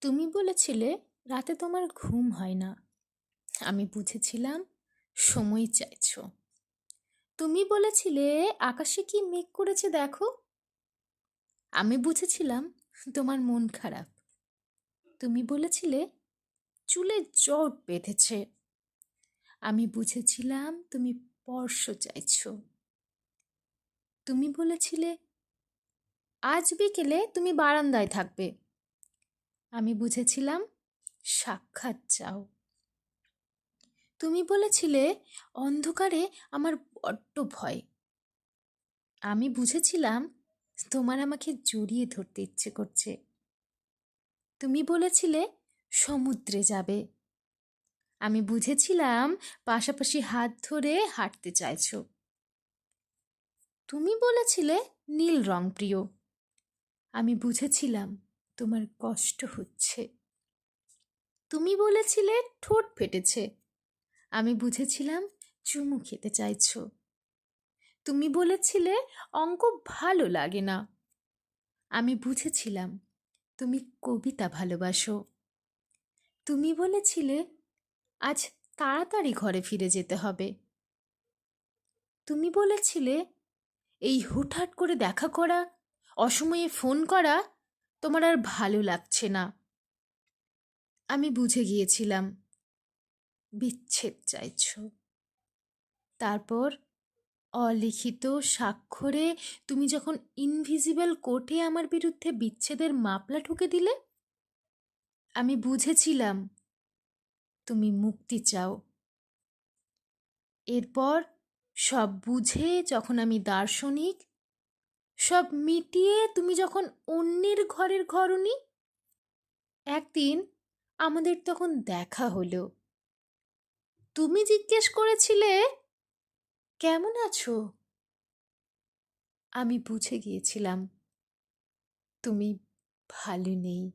তুমি বলেছিলে রাতে তোমার ঘুম হয় না। আমি বুঝেছিলাম সময় চাইছো। তুমি বলেছিলে আকাশে কি মেঘ করেছে দেখো। আমি বুঝেছিলাম তোমার মন খারাপ। তুমি বলেছিলে চুলে জট বেঁধেছে। আমি বুঝেছিলাম তুমি স্পর্শ চাইছো। তুমি বলেছিলে আজ বিকেলে তুমি বারান্দায় থাকবে। আমি বুঝেছিলাম সাক্ষাৎ চাও। তুমি বলেছিলে অন্ধকারে আমার বড্ড ভয়। আমি বুঝেছিলাম তোমার আমাকে জড়িয়ে ধরতে ইচ্ছে করছে। তুমি বলেছিলে সমুদ্রে যাবে। আমি বুঝেছিলাম পাশাপাশি হাত ধরে হাঁটতে চাইছো। তুমি বলেছিলে নীল রং প্রিয়। আমি বুঝেছিলাম তোমার কষ্ট হচ্ছে। তুমি বলেছিলে ঠোঁট ফেটেছে। আমি বুঝেছিলাম চুমু খেতে চাইছো। তুমি বলেছিলে অঙ্ক ভালো লাগে না। আমি বুঝেছিলাম তুমি কবিতা ভালোবাসো। তুমি বলেছিলে আজ তাড়াতাড়ি ঘরে ফিরে যেতে হবে। তুমি বলেছিলে এই হুটহাট করে দেখা করা, অসময়ে ফোন করা তোমার আর ভালো লাগছে না। আমি বুঝে গিয়েছিলাম বিচ্ছেদ চাইছো। তারপর অলিখিত স্বাক্ষরে তুমি যখন ইনভিজিবল কোর্টে আমার বিরুদ্ধে বিচ্ছেদের মামলা ঠুকে দিলে, আমি বুঝেছিলাম তুমি মুক্তি চাও। এরপর সব বুঝে যখন আমি দার্শনিক, সব মিটিয়ে তুমি যখন অন্যের ঘরের ঘরণী, একদিন আমাদের তখন দেখা হলো। তুমি জিজ্ঞেস করেছিলে কেমন আছো। আমি বুঝে গিয়েছিলাম তুমি ভালো নেই।